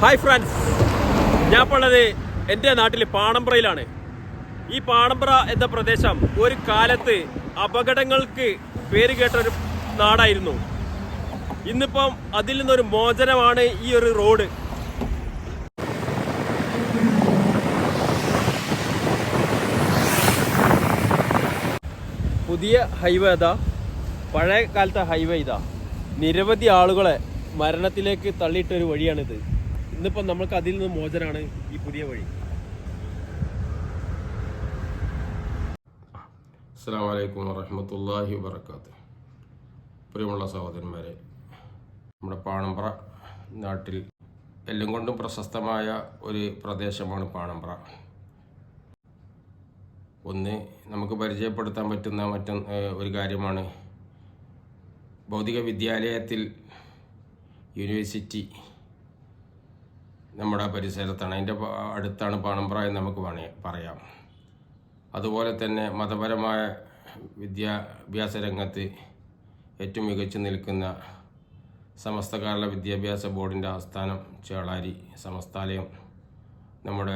Hi friends, ഞാൻ ഇപ്പോൾ ഉള്ളത് എൻ്റെ നാട്ടിൽ പാണമ്പ്രയിലാണ്. ഈ പാണമ്പ്ര എന്ന പ്രദേശം ഒരു കാലത്ത് അപകടങ്ങൾക്ക് പേര് കേട്ട ഒരു നാടായിരുന്നു. ഇന്നിപ്പം അതിൽ നിന്നൊരു മോചനമാണ് ഈ ഒരു റോഡ്. പുതിയ ഹൈവേ ഇതാ, പഴയ കാലത്തെ ഹൈവേ ഇതാ. നിരവധി ആളുകളെ മരണത്തിലേക്ക് തള്ളിയിട്ടൊരു വഴിയാണിത്. ഇന്നിപ്പം നമ്മൾക്ക് അതിൽ നിന്ന് മോചനാണ് ഈ പുതിയ വഴി. അസ്സലാമു അലൈക്കും വറഹ്മത്തുള്ളാഹി വബറകാതുഹു. പ്രിയമുള്ള സഹോദരന്മാരെ, നമ്മുടെ പാണമ്പ്ര നാട്ടിൽ എല്ലാം കൊണ്ടും പ്രശസ്തമായ ഒരു പ്രദേശമാണ് പാണമ്പ്ര. ഒന്ന് നമുക്ക് പരിചയപ്പെടുത്താൻ പറ്റുന്ന ഒരു കാര്യമാണ് ഭൗതിക വിദ്യാലയത്തിൽ യൂണിവേഴ്സിറ്റി നമ്മുടെ പരിസരത്താണ്. അതിൻ്റെ അടുത്താണ് പാണമ്പ്ര എന്ന് നമുക്ക് പറയാം. അതുപോലെ തന്നെ മതപരമായ വിദ്യാഭ്യാസ രംഗത്ത് ഏറ്റവും മികച്ചു നിൽക്കുന്ന സമസ്ത കേരള വിദ്യാഭ്യാസ ബോർഡിൻ്റെ ആസ്ഥാനം ചേളാരി സമസ്താലയം നമ്മുടെ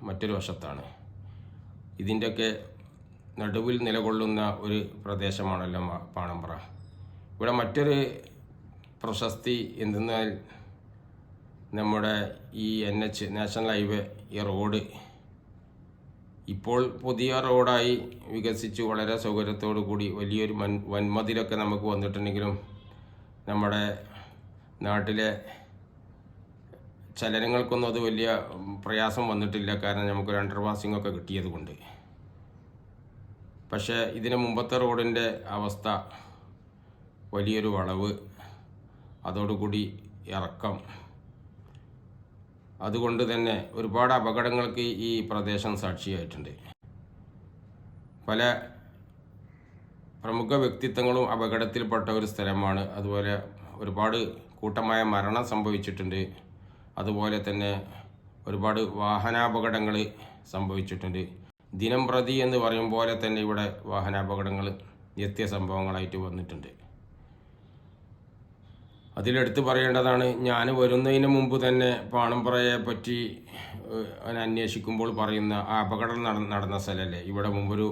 മറ്റൊരു വശത്താണ്. ഇതിൻ്റെയൊക്കെ നടുവിൽ നിലകൊള്ളുന്ന ഒരു പ്രദേശമാണല്ലോ പാണമ്പ്ര. ഇവിടെ മറ്റൊരു പ്രശസ്തി എന്തെന്നാൽ നമ്മുടെ ഈ NH നാഷണൽ ഹൈവേ, ഈ റോഡ് ഇപ്പോൾ പുതിയ റോഡായി വികസിച്ചു വളരെ സൗകര്യത്തോടു കൂടി വലിയൊരു വൻമതിലൊക്കെ നമുക്ക് വന്നിട്ടുണ്ടെങ്കിലും നമ്മുടെ നാട്ടിലെ ചലനങ്ങൾക്കൊന്നും അത് വലിയ പ്രയാസം വന്നിട്ടില്ല. കാരണം നമുക്ക് അണ്ടർ പാസിംഗ് ഒക്കെ കിട്ടിയത് കൊണ്ട്. പക്ഷേ ഇതിന് മുമ്പത്തെ റോഡിൻ്റെ അവസ്ഥ വലിയൊരു വളവ്, അതോടുകൂടി ഇറക്കം, അതുകൊണ്ട് തന്നെ ഒരുപാട് അപകടങ്ങൾക്ക് ഈ പ്രദേശം സാക്ഷിയായിട്ടുണ്ട്. പല പ്രമുഖ വ്യക്തിത്വങ്ങളും അപകടത്തിൽപ്പെട്ട ഒരു സ്ഥലമാണ്. അതുപോലെ ഒരുപാട് കൂട്ടമായ മരണം സംഭവിച്ചിട്ടുണ്ട്. അതുപോലെ തന്നെ ഒരുപാട് വാഹനാപകടങ്ങൾ സംഭവിച്ചിട്ടുണ്ട്. ദിനം പ്രതി എന്ന് പറയും പോലെ തന്നെ ഇവിടെ വാഹനാപകടങ്ങൾ നിത്യസംഭവങ്ങളായിട്ട് വന്നിട്ടുണ്ട്. അതിലെടുത്ത് പറയേണ്ടതാണ്, ഞാൻ വരുന്നതിന് മുമ്പ് തന്നെ പാണമ്പ്രയെ പറ്റി അന്വേഷിക്കുമ്പോൾ പറയുന്ന ആ അപകടം നടന്ന സ്ഥലമല്ലേ. ഇവിടെ മുമ്പൊരു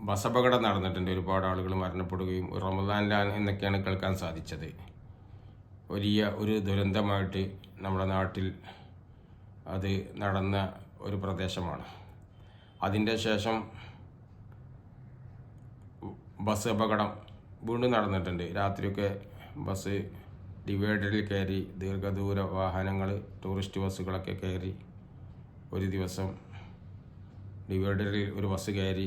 ബസ് അപകടം നടന്നിട്ടുണ്ട്. ഒരുപാട് ആളുകൾ മരണപ്പെടുകയും റമദാനിലാണ് എന്നൊക്കെയാണ് കേൾക്കാൻ സാധിച്ചത്. വലിയ ഒരു ദുരന്തമായിട്ട് നമ്മുടെ നാട്ടിൽ അത് നടന്ന ഒരു പ്രദേശമാണ്. അതിൻ്റെ ശേഷം ബസ് അപകടം വീണ്ടും നടന്നിട്ടുണ്ട്. രാത്രിയൊക്കെ ബസ് ഡിവൈഡറിൽ കയറി ദീർഘദൂര വാഹനങ്ങൾ, ടൂറിസ്റ്റ് ബസ്സുകളൊക്കെ കയറി ഒരു ദിവസം ഡിവൈഡറിൽ ഒരു ബസ് കയറി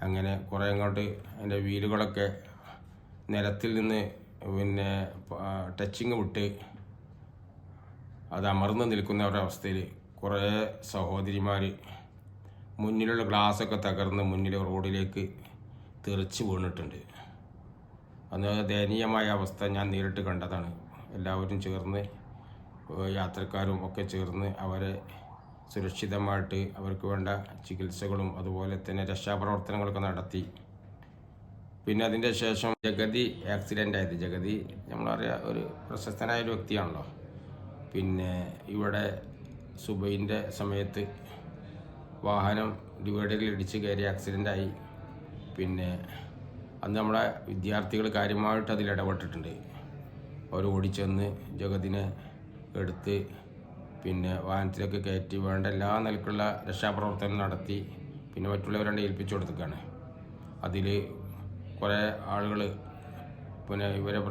അങ്ങനെ കുറേ അങ്ങോട്ട് അതിൻ്റെ വീലുകളൊക്കെ നിലത്തിൽ നിന്ന് ടച്ചിങ് വിട്ട് അത് അമർന്ന് നിൽക്കുന്ന ഒരവസ്ഥയിൽ കുറേ സഹോദരിമാർ മുന്നിലുള്ള ഗ്ലാസ്സൊക്കെ തകർന്ന് മുന്നിൽ റോഡിലേക്ക് തെറിച്ച് വീണിട്ടുണ്ട്. അന്ന് ദയനീയമായ അവസ്ഥ ഞാൻ നേരിട്ട് കണ്ടതാണ്. എല്ലാവരും ചേർന്ന്, യാത്രക്കാരും ഒക്കെ ചേർന്ന് അവരെ സുരക്ഷിതമായിട്ട് അവർക്ക് വേണ്ട ചികിത്സകളും അതുപോലെ തന്നെ രക്ഷാപ്രവർത്തനങ്ങളൊക്കെ നടത്തി. പിന്നെ അതിൻ്റെ ശേഷം ജഗതി ആക്സിഡൻ്റ് ആയത്. ജഗതി നമ്മളറിയാം, ഒരു പ്രശസ്തനായ ഒരു വ്യക്തിയാണല്ലോ. പിന്നെ ഇവിടെ സുബൈൻ്റെ സമയത്ത് വാഹനം ഡിവൈഡറിൽ ഇടിച്ച് കയറി ആക്സിഡൻ്റായി. പിന്നെ അന്ന് നമ്മളെ വിദ്യാർത്ഥികൾ കാര്യമായിട്ട് അതിൽ ഇടപെട്ടിട്ടുണ്ട്. അവർ ഓടിച്ചെന്ന് ജഗതിനെ എടുത്ത് പിന്നെ വാഹനത്തിലൊക്കെ കയറ്റി വേണ്ട എല്ലാ നിലക്കുള്ള രക്ഷാപ്രവർത്തനം നടത്തി. പിന്നെ മറ്റുള്ളവരെ ഏൽപ്പിച്ചു കൊടുത്തേക്കാണ്. അതിൽ കുറേ ആളുകൾ പിന്നെ ഇവരെ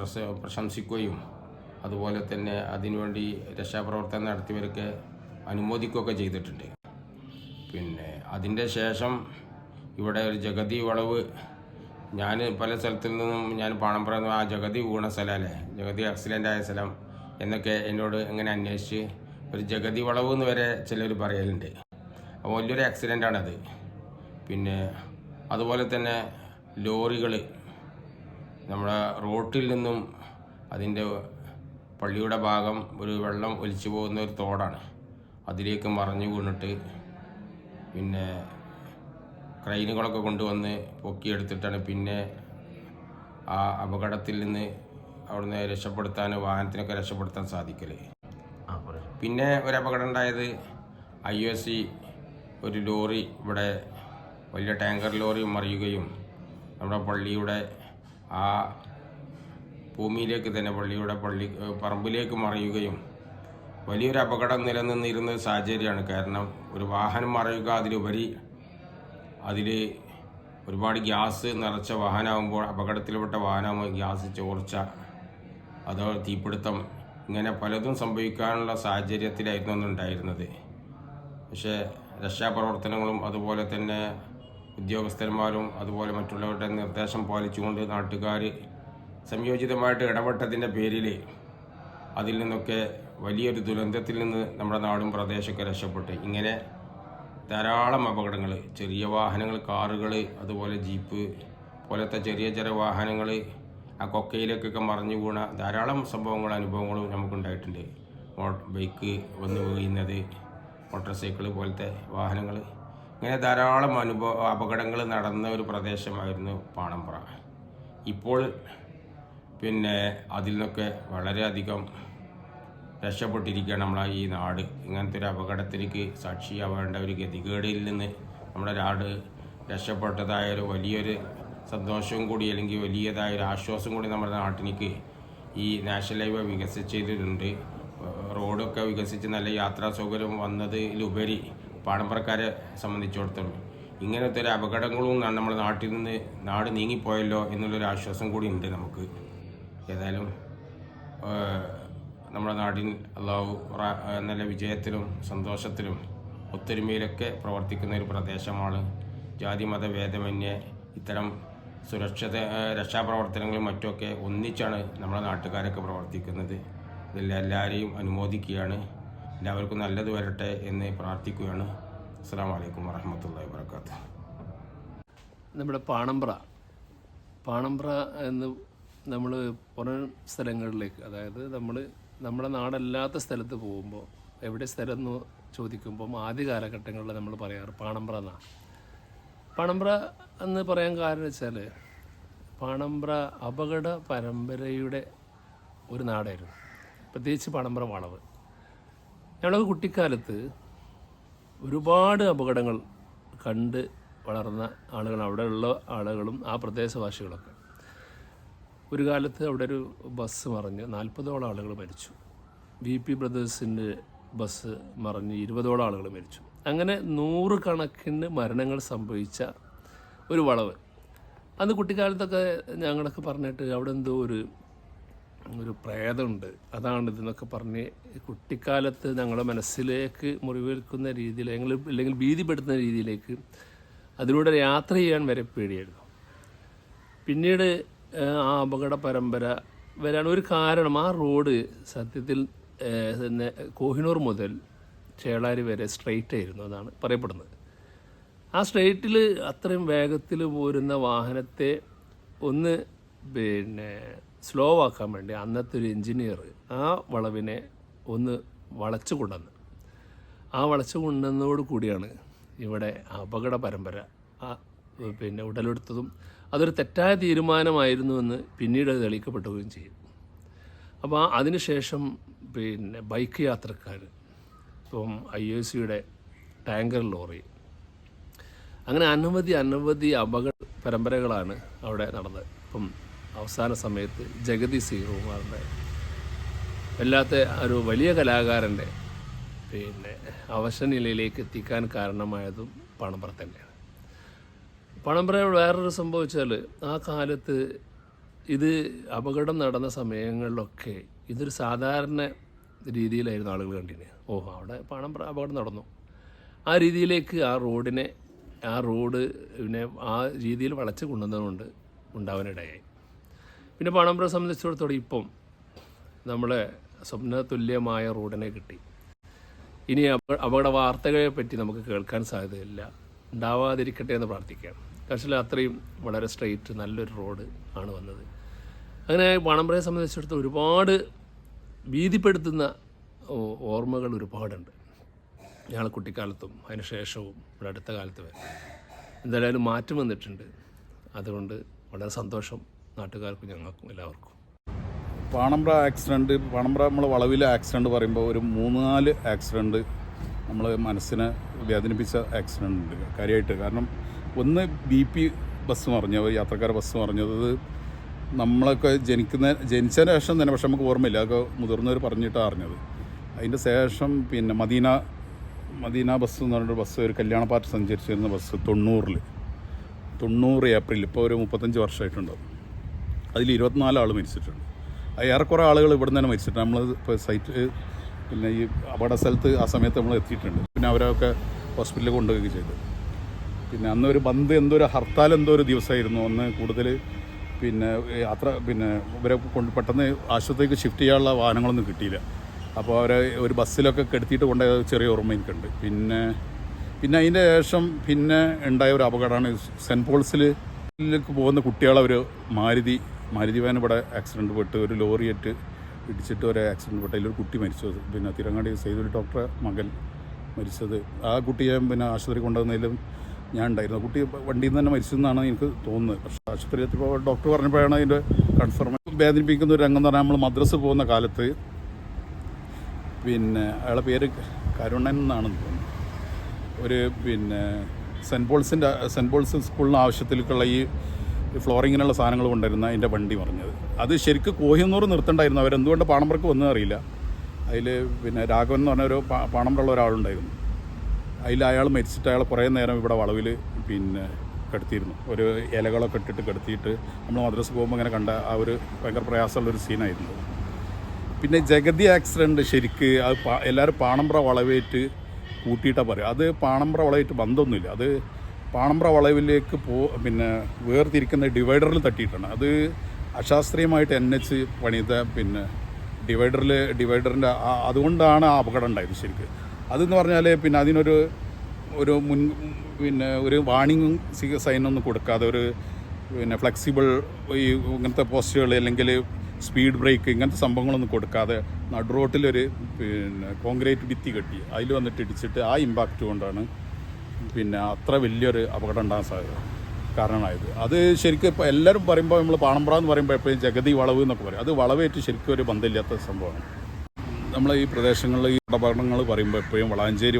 പ്രശംസിക്കുകയും അതുപോലെ തന്നെ അതിനുവേണ്ടി രക്ഷാപ്രവർത്തനം നടത്തിയവരൊക്കെ അനുമോദിക്കുകയൊക്കെ ചെയ്തിട്ടുണ്ട്. പിന്നെ അതിൻ്റെ ശേഷം ഇവിടെ ഒരു ജഗതി വളവ്, ഞാൻ പല സ്ഥലത്തിൽ നിന്നും ഞാൻ പാണമ്പ്ര ആ ജഗതി വീണ സ്ഥലമല്ലേ, ജഗതി ആക്സിഡൻ്റ് ആയ സ്ഥലം എന്നൊക്കെ എന്നോട് എങ്ങനെ അന്വേഷിച്ച് ഒരു ജഗതി വളവ് എന്ന് വരെ ചിലർ പറയലുണ്ട്. അപ്പോൾ വലിയൊരു ആക്സിഡൻ്റാണത്. പിന്നെ അതുപോലെ തന്നെ ലോറികൾ നമ്മുടെ റോട്ടിൽ നിന്നും അതിൻ്റെ പള്ളിയുടെ ഭാഗം ഒരു വെള്ളം ഒലിച്ചു പോകുന്ന ഒരു തോടാണ്, അതിലേക്ക് മറിഞ്ഞു വീണിട്ട് പിന്നെ ക്രെയിനുകളൊക്കെ കൊണ്ടുവന്ന് പൊക്കിയെടുത്തിട്ടാണ് പിന്നെ ആ അപകടത്തിൽ നിന്ന് അവിടുന്ന് രക്ഷപ്പെടുത്താൻ, വാഹനത്തിനൊക്കെ രക്ഷപ്പെടുത്താൻ സാധിക്കല്. പിന്നെ ഒരു അപകടം ഉണ്ടായത് IOC ഒരു ലോറി ഇവിടെ വലിയ ടാങ്കർ ലോറി മറിയുകയും നമ്മുടെ പള്ളിയുടെ ആ ഭൂമിയിലേക്ക് തന്നെ പള്ളി പറമ്പിലേക്ക് മറിയുകയും വലിയൊരു അപകടം നിലനിന്നിരുന്ന സാഹചര്യമാണ്. കാരണം ഒരു വാഹനം മറിയുക, അതിലുപരി അതിൽ ഒരുപാട് ഗ്യാസ് നിറച്ച വാഹനമാകുമ്പോൾ, അപകടത്തിൽപ്പെട്ട വാഹനമാകുമ്പോൾ ഗ്യാസ് ചോർച്ച, അതോ തീപിടുത്തം, ഇങ്ങനെ പലതും സംഭവിക്കാനുള്ള സാഹചര്യത്തിലായിരുന്നു അന്നുണ്ടായിരുന്നത്. പക്ഷേ രക്ഷാപ്രവർത്തനങ്ങളും അതുപോലെ തന്നെ ഉദ്യോഗസ്ഥന്മാരും അതുപോലെ മറ്റുള്ളവരുടെ നിർദ്ദേശം പാലിച്ചുകൊണ്ട് നാട്ടുകാർ സംയോജിതമായിട്ട് ഇടപെട്ടതിൻ്റെ പേരിൽ അതിൽ നിന്നൊക്കെ വലിയൊരു ദുരന്തത്തിൽ നിന്ന് നമ്മുടെ നാടും പ്രദേശമൊക്കെ രക്ഷപ്പെട്ട്. ഇങ്ങനെ ധാരാളം അപകടങ്ങൾ, ചെറിയ വാഹനങ്ങൾ, കാറുകൾ, അതുപോലെ ജീപ്പ് പോലത്തെ ചെറിയ ചെറിയ വാഹനങ്ങൾ ആ കൊക്കയിലേക്കൊക്കെ മറിഞ്ഞു വീണ ധാരാളം സംഭവങ്ങളും അനുഭവങ്ങളും നമുക്കുണ്ടായിട്ടുണ്ട്. ബൈക്ക് വന്ന് വീഴുന്നത്, മോട്ടോർ സൈക്കിൾ പോലത്തെ വാഹനങ്ങൾ, ഇങ്ങനെ ധാരാളം അപകടങ്ങൾ നടന്ന ഒരു പ്രദേശമായിരുന്നു പാണമ്പ്ര. ഇപ്പോൾ പിന്നെ അതിൽ നിന്നൊക്കെ വളരെയധികം രക്ഷപ്പെട്ടിരിക്കുകയാണ് നമ്മളെ ഈ നാട്. ഇങ്ങനത്തെ ഒരു അപകടത്തിലേക്ക് സാക്ഷിയാവേണ്ട ഒരു ഗതികേടിൽ നിന്ന് നമ്മുടെ നാട് രക്ഷപ്പെട്ടതായ ഒരു വലിയൊരു സന്തോഷവും കൂടി, അല്ലെങ്കിൽ വലിയതായൊരു ആശ്വാസം കൂടി നമ്മുടെ നാട്ടിലേക്ക് ഈ നാഷണൽ ഹൈവേ വികസിച്ചിട്ടുണ്ട്. റോഡൊക്കെ വികസിച്ച് നല്ല യാത്രാ സൗകര്യം വന്നതിലുപരി പാണമ്പ്രക്കാരെ സംബന്ധിച്ചിടത്തോളം ഇങ്ങനത്തെ ഒരു അപകടങ്ങളും നമ്മുടെ നാട്ടിൽ നിന്ന് നാട് നീങ്ങിപ്പോയല്ലോ എന്നുള്ളൊരു ആശ്വാസം കൂടി ഉണ്ട് നമുക്ക്. ഏതായാലും നമ്മുടെ നാട്ടിൽ അള്ളാഹു നല്ല വിജയത്തിലും സന്തോഷത്തിലും ഒത്തൊരുമയിലൊക്കെ പ്രവർത്തിക്കുന്ന ഒരു പ്രദേശമാണ്. ജാതി മത ഭേദമന്യേ ഇത്തരം രക്ഷാപ്രവർത്തനങ്ങളും മറ്റുമൊക്കെ ഒന്നിച്ചാണ് നമ്മുടെ നാട്ടുകാരൊക്കെ പ്രവർത്തിക്കുന്നത്. ഇതിൽ എല്ലാവരെയും അനുമോദിക്കുകയാണ്. എല്ലാവർക്കും നല്ലത് വരട്ടെ എന്ന് പ്രാർത്ഥിക്കുകയാണ്. അസ്സലാമു അലൈക്കും വറഹ്മത്തുള്ളാഹി വബറകാതുഹു. നമ്മുടെ പാണമ്പ്ര എന്ന് നമ്മൾ പുറം സ്ഥലങ്ങളിലേക്ക്, അതായത് നമ്മുടെ നാടല്ലാത്ത സ്ഥലത്ത് പോകുമ്പോൾ, എവിടെ സ്ഥലം എന്ന് ചോദിക്കുമ്പം ആദ്യ കാലഘട്ടങ്ങളിൽ നമ്മൾ പറയാറ് പാണമ്പ്ര എന്നാണ്. പാണമ്പ്ര എന്ന് പറയാൻ കാരണം വെച്ചാൽ പാണമ്പ്ര അപകട പരമ്പരയുടെ ഒരു നാടായിരുന്നു, പ്രത്യേകിച്ച് പാണമ്പ്ര വളവ്. ഞങ്ങളൊക്കെ കുട്ടിക്കാലത്ത് ഒരുപാട് അപകടങ്ങൾ കണ്ട് വളർന്ന ആളുകൾ, അവിടെയുള്ള ആളുകളും ആ പ്രദേശവാസികളൊക്കെ. ഒരു കാലത്ത് അവിടെ ഒരു ബസ് മറിഞ്ഞ് 40ഓളം ആളുകൾ മരിച്ചു. VP ബ്രദേഴ്സിൻ്റെ ബസ് മറിഞ്ഞ് 20ഓളം ആളുകൾ മരിച്ചു. അങ്ങനെ 100 കണക്കിന് മരണങ്ങൾ സംഭവിച്ച ഒരു വളവ്. അന്ന് കുട്ടിക്കാലത്തൊക്കെ ഞങ്ങളൊക്കെ പറഞ്ഞിട്ട് അവിടെ എന്തോ ഒരു പ്രേതമുണ്ട്, അതാണ് ഇതെന്നൊക്കെ പറഞ്ഞ് കുട്ടിക്കാലത്ത് ഞങ്ങളുടെ മനസ്സിലേക്ക് മുറിവേൽക്കുന്ന രീതിയിൽ, അല്ലെങ്കിൽ ഭീതിപ്പെടുത്തുന്ന രീതിയിലേക്ക് അതിലൂടെ യാത്ര ചെയ്യാൻ വരെ പേടിയായിരുന്നു. പിന്നീട് ആ അപകട പരമ്പര വരാൻ ഒരു കാരണം, ആ റോഡ് സത്യത്തിൽ തന്നെ കോഹിനൂർ മുതൽ ചേളാരി വരെ സ്ട്രെയിറ്റ് ആയിരുന്നു എന്നാണ് പറയപ്പെടുന്നത്. ആ സ്ട്രെയിറ്റിൽ അത്രയും വേഗത്തിൽ പോരുന്ന വാഹനത്തെ ഒന്ന് സ്ലോ ആക്കാൻ വേണ്ടി അന്നത്തെ ഒരു എൻജിനീയർ ആ വളവിനെ ഒന്ന് വളച്ചു കൊണ്ടുവന്ന്, ആ വളച്ചു കൊണ്ടുവന്നതോട് കൂടിയാണ് ഇവിടെ അപകട പരമ്പര ഉടലെടുത്തതും അതൊരു തെറ്റായ തീരുമാനമായിരുന്നുവെന്ന് പിന്നീട് അത് തെളിയിക്കപ്പെടുകയും ചെയ്യും. അപ്പോൾ അതിനുശേഷം ബൈക്ക് യാത്രക്കാർ, ഇപ്പം IOCയുടെ ടാങ്കർ ലോറി, അങ്ങനെ അനവധി അപകട പരമ്പരകളാണ് അവിടെ നടന്നത്. ഇപ്പം അവസാന സമയത്ത് ജഗതി ശ്രീകുമാറിൻ്റെ വല്ലാത്ത ഒരു വലിയ കലാകാരൻ്റെ അവശനിലയിലേക്ക് എത്തിക്കാൻ കാരണമായതും പാണമ്പ്ര തന്നെയാണ്. പാണമ്പ്ര വേറൊരു സംഭവിച്ചാൽ, ആ കാലത്ത് ഇത് അപകടം നടന്ന സമയങ്ങളിലൊക്കെ ഇതൊരു സാധാരണ രീതിയിലായിരുന്നു ആളുകൾ കണ്ടിന്. അവിടെ പാണമ്പ്ര അപകടം നടന്നു, ആ രീതിയിലേക്ക് ആ റോഡ് ആ രീതിയിൽ വളച്ച് കൊണ്ടുവന്നതുകൊണ്ട് ഉണ്ടാവാനിടയായി. പിന്നെ പാണമ്പ്ര സംബന്ധിച്ചിടത്തോളം ഇപ്പം നമ്മളെ സ്വപ്ന തുല്യമായ റോഡിനെ കിട്ടി. ഇനി അപകട വാർത്തകളെ പറ്റി നമുക്ക് കേൾക്കാൻ സാധ്യതയില്ല, ഉണ്ടാവാതിരിക്കട്ടെ എന്ന് പ്രാർത്ഥിക്കാം. പക്ഷേ അത്രയും വളരെ സ്ട്രെയിറ്റ് നല്ലൊരു റോഡ് ആണ് വന്നത്. അങ്ങനെ പാണമ്പ്രയെ സംബന്ധിച്ചിടത്തോളം ഒരുപാട് ഭീതിപ്പെടുത്തുന്ന ഓർമ്മകൾ ഒരുപാടുണ്ട്. ഞങ്ങൾ കുട്ടിക്കാലത്തും അതിന് ശേഷവും ഇവിടെ അടുത്ത കാലത്ത് വരെ എന്തായാലും മാറ്റം വന്നിട്ടുണ്ട്. അതുകൊണ്ട് വളരെ സന്തോഷം നാട്ടുകാർക്കും ഞങ്ങൾക്കും എല്ലാവർക്കും. പാണമ്പ്ര ആക്സിഡൻറ്റ്, പാണമ്പ്ര നമ്മൾ വളവിലെ ആക്സിഡൻറ്റ് പറയുമ്പോൾ ഒരു 3-4 ആക്സിഡൻറ്റ് നമ്മൾ മനസ്സിനെ വേദനിപ്പിച്ച ആക്സിഡൻ്റ് ഉണ്ട് കാര്യമായിട്ട്. കാരണം ഒന്ന് BP ബസ് മറിഞ്ഞത്, യാത്രക്കാർ ബസ് മറിഞ്ഞത് നമ്മളൊക്കെ ജനിച്ചതിന് ശേഷം തന്നെ, പക്ഷെ നമുക്ക് ഓർമ്മയില്ല, അതൊക്കെ മുതിർന്നവർ പറഞ്ഞിട്ടാണ് അറിഞ്ഞത്. അതിൻ്റെ ശേഷം പിന്നെ മദീന ബസ് എന്ന് പറഞ്ഞൊരു ബസ്, ഒരു കല്യാണ പാർട്ടി സഞ്ചരിച്ചിരുന്ന ബസ് 90 ഏപ്രിൽ, ഇപ്പോൾ ഒരു 35 വർഷമായിട്ടുണ്ടാവും. അതിൽ 24 ആൾ മരിച്ചിട്ടുണ്ട്. അത് ഏറെക്കുറെ ആളുകൾ ഇവിടെ നിന്ന് തന്നെ മരിച്ചിട്ടുണ്ട്. നമ്മൾ ഇപ്പോൾ സൈറ്റ് പിന്നെ ഈ അപകട സ്ഥലത്ത് ആ സമയത്ത് നമ്മൾ എത്തിയിട്ടുണ്ട്. പിന്നെ അവരൊക്കെ ഹോസ്പിറ്റലിൽ കൊണ്ടുപോവുകയൊക്കെ ചെയ്തു. പിന്നെ അന്ന് ഒരു ബന്ദ് എന്തോ ഒരു ഹർത്താൽ എന്തോ ഒരു ദിവസമായിരുന്നു അന്ന്. കൂടുതൽ പിന്നെ പിന്നെ ഇവരെ പെട്ടെന്ന് ആശുപത്രിക്ക് ഷിഫ്റ്റ് ചെയ്യാനുള്ള വാഹനങ്ങളൊന്നും കിട്ടിയില്ല. അപ്പോൾ അവരെ ഒരു ബസ്സിലൊക്കെ കെടുത്തിയിട്ട് കൊണ്ടുപോയ ചെറിയ ഓർമ്മ എനിക്കുണ്ട്. പിന്നെ അതിൻ്റെ ശേഷം പിന്നെ ഉണ്ടായ ഒരു അപകടമാണ് സെൻറ്റ് പോൾസിലേക്ക് പോകുന്ന കുട്ടികളെ ഒരു മാരുതി വാൻ ഇവിടെ ആക്സിഡൻറ്റ് പെട്ട് ഒരു ലോറിയേറ്റ് ഇടിച്ചിട്ട് ഒരു ആക്സിഡൻറ്റ് പെട്ട് അതിലൊരു കുട്ടി മരിച്ചത്. പിന്നെ തിരങ്ങാടി സൈദുൽ ഡോക്ടറെ മകൻ മരിച്ചത്. ആ കുട്ടിയെ പിന്നെ ആശുപത്രി കൊണ്ടുവന്നതിലും ഞാൻ ഉണ്ടായിരുന്നു. കുട്ടി വണ്ടിയിൽ നിന്ന് തന്നെ മരിച്ചതെന്നാണ് എനിക്ക് തോന്നുന്നത്. പക്ഷേ ആശുപത്രി എത്തിയപ്പോൾ ഡോക്ടർ പറഞ്ഞപ്പോഴാണ് അതിൻ്റെ കൺഫർമേഷൻ. വേദനിപ്പിക്കുന്ന ഒരു രംഗം എന്ന് പറഞ്ഞാൽ, നമ്മൾ മദ്രസ പോകുന്ന കാലത്ത് പിന്നെ അയാളുടെ പേര് കരുണൻ എന്നാണെന്ന് തോന്നുന്നു, ഒരു പിന്നെ സെൻറ്റ് പോൾസ് സ്കൂളിന് ആവശ്യത്തിലേക്കുള്ള ഈ ഫ്ലോറിങ്ങിനുള്ള സാധനങ്ങൾ കൊണ്ടുവരുന്ന അതിൻ്റെ വണ്ടി മറിഞ്ഞത്. അത് ശരിക്കും കോഹിന്നൂർ നിർത്തണ്ടായിരുന്നു. അവരെന്തുകൊണ്ട് പാണമ്പ്രക്ക് വന്നതെന്ന് അറിയില്ല. അതിൽ പിന്നെ രാഘവൻ എന്ന് പറഞ്ഞ ഒരു പാണമ്പ്രയുള്ള ഒരാളുണ്ടായിരുന്നു. അതിൽ അയാൾ മരിച്ചിട്ട് അയാൾ കുറേ നേരം ഇവിടെ വളവിൽ പിന്നെ കിടത്തിയിരുന്നു. ഒരു ഇലകളൊക്കെ ഇട്ടിട്ട് കിടത്തിയിട്ട് നമ്മൾ മദ്രസ പോകുമ്പോൾ ഇങ്ങനെ കണ്ട ആ ഒരു ഭയങ്കര പ്രയാസമുള്ളൊരു സീനായിരുന്നു. പിന്നെ ജഗതി ആക്സിഡൻറ്റ് ശരിക്ക് അത് എല്ലാവരും പാണമ്പ്ര വളവേറ്റ് കൂട്ടിയിട്ടാണ് പറയുക. അത് പാണമ്പ്ര വളവായിട്ട് ബന്ധമൊന്നുമില്ല. അത് പാണമ്പ്ര വളവിലേക്ക് പിന്നെ വേർതിരിക്കുന്ന ഡിവൈഡറിൽ തട്ടിയിട്ടാണ്. അത് അശാസ്ത്രീയമായിട്ട് NH പണിത പിന്നെ ഡിവൈഡറിൻ്റെ അതുകൊണ്ടാണ് ആ അപകടം ഉണ്ടായത് ശരിക്ക്. അതെന്ന് പറഞ്ഞാൽ പിന്നെ അതിനൊരു പിന്നെ ഒരു വാണിംഗ് സൈനൊന്നും കൊടുക്കാതെ, ഒരു പിന്നെ ഫ്ലെക്സിബിൾ ഈ ഇങ്ങനത്തെ പോസ്റ്റുകൾ അല്ലെങ്കിൽ സ്പീഡ് ബ്രേക്ക് ഇങ്ങനത്തെ സംഭവങ്ങളൊന്നും കൊടുക്കാതെ നടു റോട്ടിലൊരു പിന്നെ കോൺക്രീറ്റ് ഭിത്തി കെട്ടി അതിൽ വന്നിട്ട് ഇടിച്ചിട്ട് ആ ഇമ്പാക്റ്റ് കൊണ്ടാണ് പിന്നെ അത്ര വലിയൊരു അപകടം ഉണ്ടാകാൻ കാരണമായത്. അത് ശരിക്കും ഇപ്പോൾ എല്ലാവരും പറയുമ്പോൾ നമ്മൾ പാണമ്പ്ര എന്ന് പറയുമ്പോൾ എപ്പോഴും ജഗതി വളവ് എന്നൊക്കെ പറയും. അത് വളവേറ്റ് ശരിക്കും ഒരു ബന്ധമില്ലാത്ത സംഭവമാണ്. നമ്മളെ ഈ പ്രദേശങ്ങളിൽ ഈ അപകടങ്ങൾ പറയുമ്പോൾ എപ്പോഴും വളാഞ്ചേരി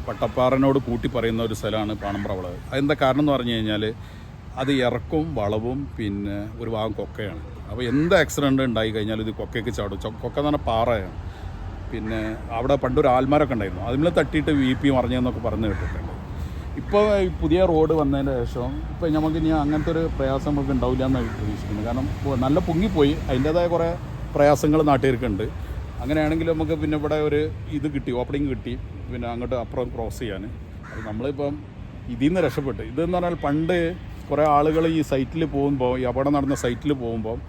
വട്ടപ്പാറനോട് കൂട്ടി പറയുന്ന ഒരു സ്ഥലമാണ് പാണമ്പ്ര വളവ്. അതെന്താ കാരണം എന്ന് പറഞ്ഞു കഴിഞ്ഞാൽ, അത് ഇറക്കവും വളവും പിന്നെ ഒരു ഭാഗം കൊക്കയാണ്. അപ്പോൾ എന്ത് ആക്സിഡൻറ്റ് ഉണ്ടായി കഴിഞ്ഞാൽ ഇത് കൊക്കയ്ക്ക് ചാടും. കൊക്ക എന്ന് പറഞ്ഞാൽ പാറയാണ്. പിന്നെ അവിടെ പണ്ടൊരു ആൽമരമൊക്കെ ഉണ്ടായിരുന്നു, അതിൽ തട്ടിയിട്ട് VP മറിഞ്ഞതെന്നൊക്കെ പറഞ്ഞ് കേട്ടിട്ടുണ്ട്. ഇപ്പോൾ പുതിയ റോഡ് വന്നതിന് ശേഷം ഇപ്പോൾ നമുക്ക് ഇനി അങ്ങനത്തെ ഒരു പ്രയാസം നമുക്ക് ഉണ്ടാവില്ല എന്നാണ് പ്രതീക്ഷിക്കുന്നത്. കാരണം നല്ല പൊങ്ങിപ്പോയി, അതിൻ്റേതായ കുറേ പ്രയാസങ്ങൾ നാട്ടുകാർക്കുണ്ട്. അങ്ങനെയാണെങ്കിൽ നമുക്ക് പിന്നെ ഇവിടെ ഒരു ഇത് കിട്ടി, ഓപ്പണിങ് കിട്ടി, പിന്നെ അങ്ങോട്ട് അപ്പുറം ക്രോസ് ചെയ്യാൻ. അത് നമ്മളിപ്പം ഇതിൽ നിന്ന് രക്ഷപ്പെട്ടു. ഇതെന്ന് പറഞ്ഞാൽ പണ്ട് കുറേ ആളുകൾ ഈ സൈറ്റിൽ പോകുമ്പോൾ, ഈ അപകടം നടന്ന സൈറ്റിൽ പോകുമ്പോൾ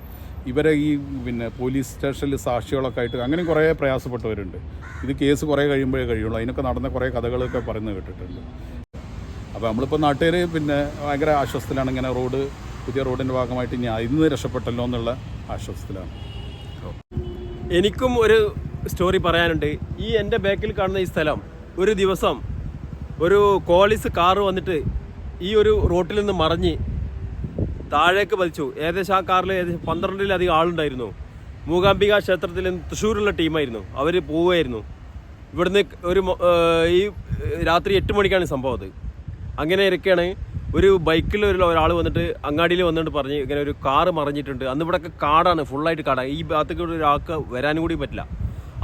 ഇവരെ ഈ പിന്നെ പോലീസ് സ്റ്റേഷനിൽ സാക്ഷികളൊക്കെ ആയിട്ട് അങ്ങനെ കുറേ പ്രയാസപ്പെട്ടവരുണ്ട്. ഇത് കേസ് കുറേ കഴിയുമ്പോഴേ കഴിയുള്ളൂ. അതിനൊക്കെ നടന്ന കുറേ കഥകളൊക്കെ പറയുന്നത് കേട്ടിട്ടുണ്ട്. അപ്പോൾ നമ്മളിപ്പോൾ നാട്ടുകാർ പിന്നെ ഭയങ്കര ആശ്വാസത്തിലാണ്. ഇങ്ങനെ പുതിയ റോഡിൻ്റെ ഭാഗമായിട്ട് ഇനി അതിന് രക്ഷപ്പെട്ടല്ലോ എന്നുള്ള ആശ്വാസത്തിലാണ്. എനിക്കും ഒരു സ്റ്റോറി പറയാനുണ്ട്. ഈ എൻ്റെ ബാക്കിൽ കാണുന്ന ഈ സ്ഥലം ഒരു ദിവസം ഒരു കോളിസ് കാറ് വന്നിട്ട് ഈ ഒരു റോട്ടിൽ നിന്ന് മറിഞ്ഞ് താഴേക്ക് പതിച്ചു. ഏകദേശം ആ കാറിൽ 12-ലധികം ആളുണ്ടായിരുന്നു. മൂകാംബിക ക്ഷേത്രത്തിൽ തൃശ്ശൂരുള്ള ടീമായിരുന്നു. അവർ പോവുകയായിരുന്നു ഇവിടുന്ന്. ഈ രാത്രി 8 മണിക്കാണ് സംഭവം. അത് അങ്ങനെ ഇരിക്കുകയാണ് ഒരു ബൈക്കിൽ ഒരാൾ വന്നിട്ട് അങ്ങാടിയിൽ വന്നിട്ട് പറഞ്ഞ് ഇങ്ങനെ ഒരു കാറ് മറിഞ്ഞിട്ടുണ്ട്. അന്ന് ഇവിടെയൊക്കെ കാടാണ്, ഫുള്ളായിട്ട് കാടാണ്. ഈ ഭാഗത്തേക്ക് ഒരാൾക്ക് വരാനും കൂടി പറ്റില്ല.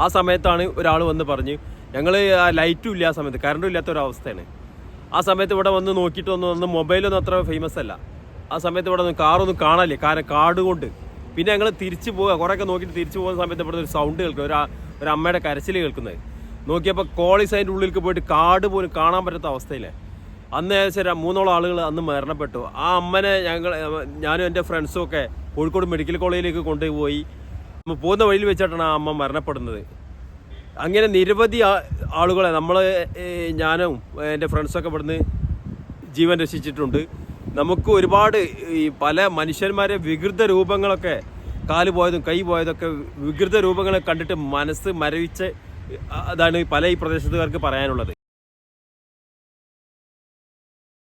ആ സമയത്താണ് ഒരാൾ വന്ന് പറഞ്ഞ്, ഞങ്ങൾ ആ ലൈറ്റും ഇല്ല, ആ സമയത്ത് കറണ്ടും ഇല്ലാത്ത ഒരവസ്ഥയാണ്. ആ സമയത്ത് ഇവിടെ വന്ന് നോക്കിയിട്ട് ഒന്ന് മൊബൈലൊന്നും അത്ര ഫേമസ് അല്ല. ആ സമയത്ത് ഇവിടെ കാറൊന്നും കാണാനില്ല, കാരണം കാട് കൊണ്ട്. പിന്നെ ഞങ്ങൾ തിരിച്ചു പോവുക, കുറേയൊക്കെ നോക്കിയിട്ട് തിരിച്ചു പോകുന്ന സമയത്ത് ഇവിടെ ഒരു സൗണ്ട് കേൾക്കുക, ഒരു അമ്മയുടെ കരച്ചിൽ കേൾക്കുന്നത്. നോക്കിയപ്പോൾ കോളീസ് അതിൻ്റെ ഉള്ളിലേക്ക് പോയിട്ട് കാട് പോലും കാണാൻ പറ്റാത്ത അവസ്ഥയില്ലേ. അന്ന് ഏകദേശം 3 ആളുകൾ അന്ന് മരണപ്പെട്ടു. ആ അമ്മനെ ഞാനും എൻ്റെ ഫ്രണ്ട്സും ഒക്കെ കോഴിക്കോട് മെഡിക്കൽ കോളേജിലേക്ക് കൊണ്ടുപോയി. പോകുന്ന വഴിയിൽ വെച്ചിട്ടാണ് ആ അമ്മ മരണപ്പെടുന്നത്. അങ്ങനെ നിരവധി ആളുകളെ ഞാനും എൻ്റെ ഫ്രണ്ട്സൊക്കെ ഇവിടുന്ന് ജീവൻ രക്ഷിച്ചിട്ടുണ്ട്. നമുക്ക് ഒരുപാട് ഈ പല മനുഷ്യന്മാരെ വികൃത രൂപങ്ങളൊക്കെ, കാല് പോയതും കൈ പോയതൊക്കെ വികൃത രൂപങ്ങളെ കണ്ടിട്ട് മനസ്സ് മരവിച്ച് അതാണ് പല ഈ പ്രദേശത്തുകാർക്ക് പറയാനുള്ളത്.